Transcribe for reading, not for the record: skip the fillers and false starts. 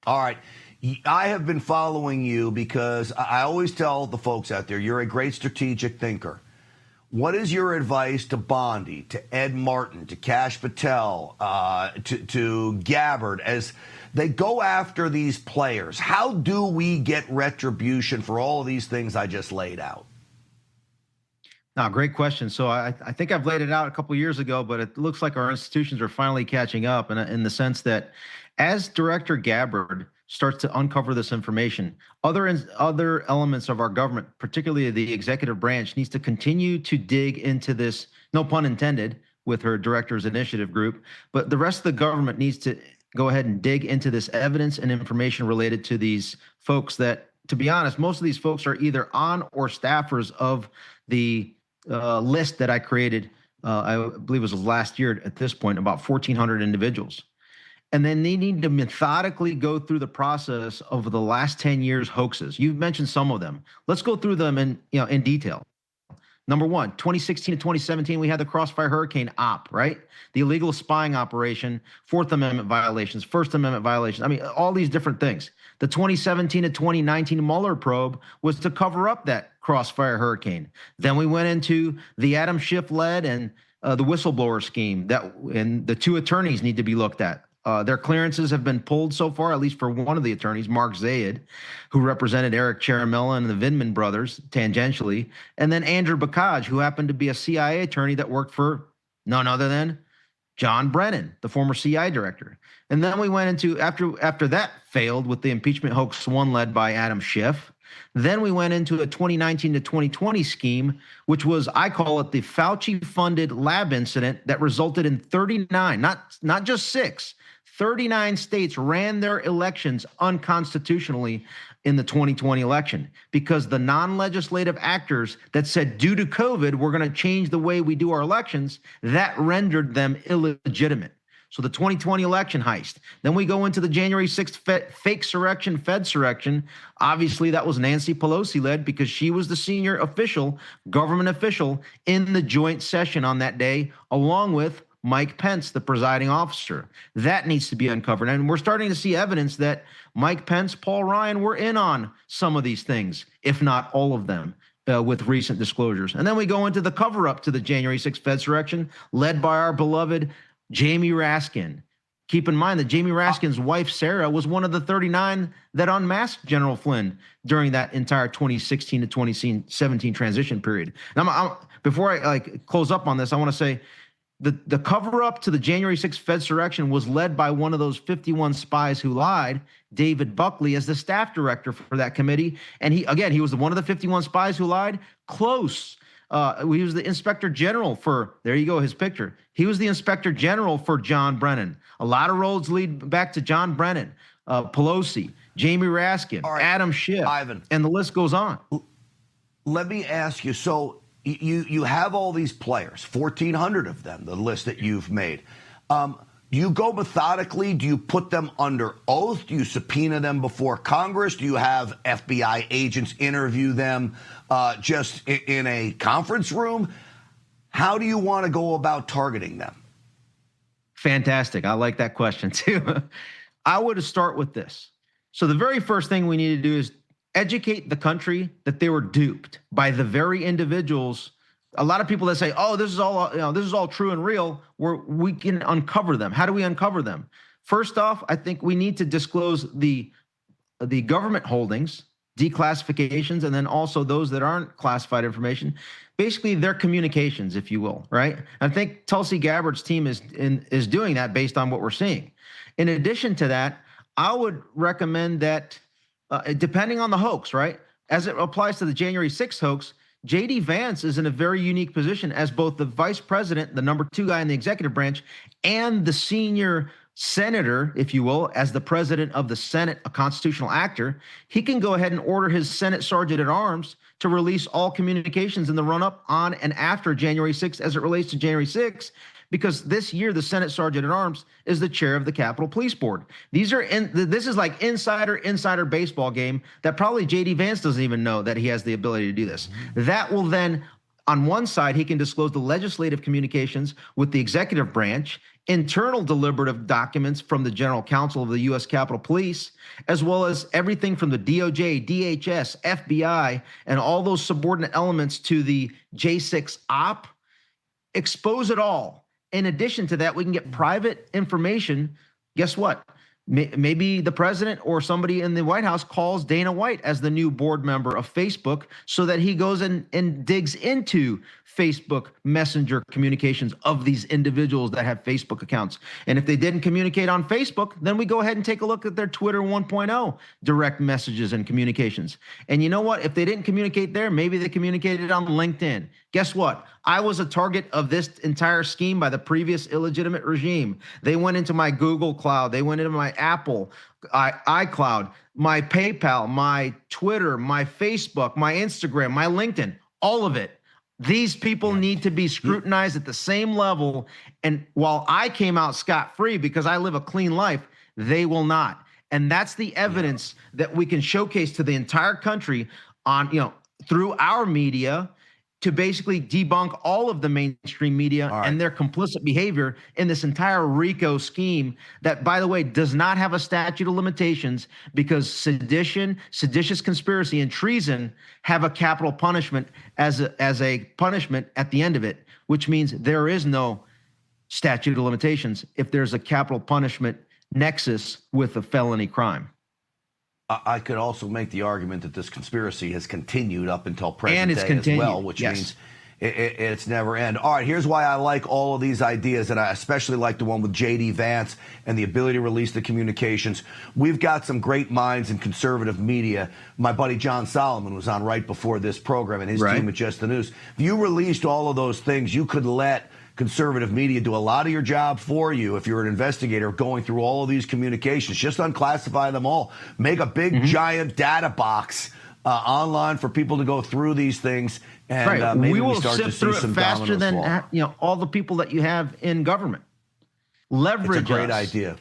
All right. I have been following you because I always tell the folks out there, you're a great strategic thinker. What is your advice to Bondi, to Ed Martin, to Kash Patel, to Gabbard as they go after these players? How do we get retribution for all of these things I just laid out? No, great question. So I think I've laid it out a couple of years ago, but it looks like our institutions are finally catching up in the sense that as Director Gabbard starts to uncover this information, other elements of our government, particularly the executive branch, needs to continue to dig into this, no pun intended, with her director's initiative group, but the rest of the government needs to go ahead and dig into this evidence and information related to these folks that, to be honest, most of these folks are either on or staffers of the list that I created, I believe it was last year at this point, about 1,400 individuals. And then they need to methodically go through the process of the last 10 years hoaxes. You've mentioned some of them. Let's go through them in detail. Number one, 2016 to 2017, we had the Crossfire Hurricane op, right? The illegal spying operation, Fourth Amendment violations, First Amendment violations. I mean, all these different things. The 2017 to 2019 Mueller probe was to cover up that Crossfire Hurricane. Then we went into the Adam Schiff led and the whistleblower scheme and the two attorneys need to be looked at. Their clearances have been pulled so far, at least for one of the attorneys, Mark Zaid, who represented Eric Ciaramella and the Vindman brothers tangentially, and then Andrew Bakaj, who happened to be a CIA attorney that worked for none other than John Brennan, the former CIA director. And then we went into, after that failed with the impeachment hoax one led by Adam Schiff, then we went into a 2019 to 2020 scheme, which was, I call it the Fauci-funded lab incident that resulted in 39, not just 6, 39 states ran their elections unconstitutionally in the 2020 election because the non-legislative actors that said due to COVID, we're going to change the way we do our elections, that rendered them illegitimate. So the 2020 election heist. Then we go into the January 6th fake surrection, Fedsurrection. Obviously, that was Nancy Pelosi led because she was the senior official, government official in the joint session on that day, along with Mike Pence, the presiding officer. That needs to be uncovered. And we're starting to see evidence that Mike Pence, Paul Ryan were in on some of these things, if not all of them, with recent disclosures. And then we go into the cover-up to the January 6th Fedsurrection, led by our beloved Jamie Raskin. Keep in mind that Jamie Raskin's wife, Sarah, was one of the 39 that unmasked General Flynn during that entire 2016 to 2017 transition period. And before I close up on this, I want to say, the cover-up to the January 6th Fedsurrection was led by one of those 51 spies who lied, David Buckley, as the staff director for that committee. And he was one of the 51 spies who lied. Close. He was the inspector general for, there you go, his picture. He was the inspector general for John Brennan. A lot of roads lead back to John Brennan, Pelosi, Jamie Raskin, right, Adam Schiff, Ivan, and the list goes on. Let me ask you, so you have all these players, 1,400 of them, the list that you've made. Do you go methodically? Do you put them under oath? Do you subpoena them before Congress? Do you have FBI agents interview them just in a conference room? How do you want to go about targeting them? Fantastic. I like that question too. I would start with this. So the very first thing we need to do is educate the country that they were duped by the very individuals. A lot of people that say, "Oh, this is all true and real," we can uncover them. How do we uncover them? First off, I think we need to disclose the government holdings, declassifications, and then also those that aren't classified information, basically their communications, if you will, right? I think Tulsi Gabbard's team is doing that based on what we're seeing. In addition to that, I would recommend that, depending on the hoax, right, as it applies to the January 6th hoax, J.D. Vance is in a very unique position as both the vice president, the number 2 guy in the executive branch, and the senior senator, if you will, as the president of the Senate, a constitutional actor. He can go ahead and order his Senate sergeant at arms to release all communications in the run-up, on, and after January 6th as it relates to January 6th, because this year the Senate sergeant at arms is the chair of the Capitol Police Board. This is like insider baseball game that probably J.D. Vance doesn't even know that he has the ability to do this. That will then On one side, he can disclose the legislative communications with the executive branch, internal deliberative documents from the general counsel of the U.S. Capitol Police, as well as everything from the DOJ, DHS, FBI, and all those subordinate elements to the J6 op. Expose it all. In addition to that, we can get private information. Guess what? Maybe the president or somebody in the White House calls Dana White as the new board member of Facebook so that he goes and digs into Facebook Messenger communications of these individuals that have Facebook accounts. And if they didn't communicate on Facebook, then we go ahead and take a look at their Twitter 1.0 direct messages and communications. And you know what? If they didn't communicate there, maybe they communicated on LinkedIn. Guess what? I was a target of this entire scheme by the previous illegitimate regime. They went into my Google Cloud. They went into my Apple iCloud, my PayPal, my Twitter, my Facebook, my Instagram, my LinkedIn, all of it. These people need to be scrutinized at the same level. And while I came out scot-free because I live a clean life, they will not. And that's the evidence that we can showcase to the entire country on, through our media, to basically debunk all of the mainstream media and their complicit behavior in this entire RICO scheme that, by the way, does not have a statute of limitations, because sedition, seditious conspiracy, and treason have a capital punishment as a punishment at the end of it, which means there is no statute of limitations if there's a capital punishment nexus with a felony crime. I could also make the argument that this conspiracy has continued up until present day as well, which means it's never end. All right, here's why I like all of these ideas, and I especially like the one with J.D. Vance and the ability to release the communications. We've got some great minds in conservative media. My buddy John Solomon was on right before this program, and his team at Just the News. If you released all of those things, you could let conservative media do a lot of your job for you if you're an investigator going through all of these communications. Just unclassify them all. Make a big, giant data box online for people to go through these things, and maybe we start to see some faster than all the people that you have in government. Leverage. It's a great idea.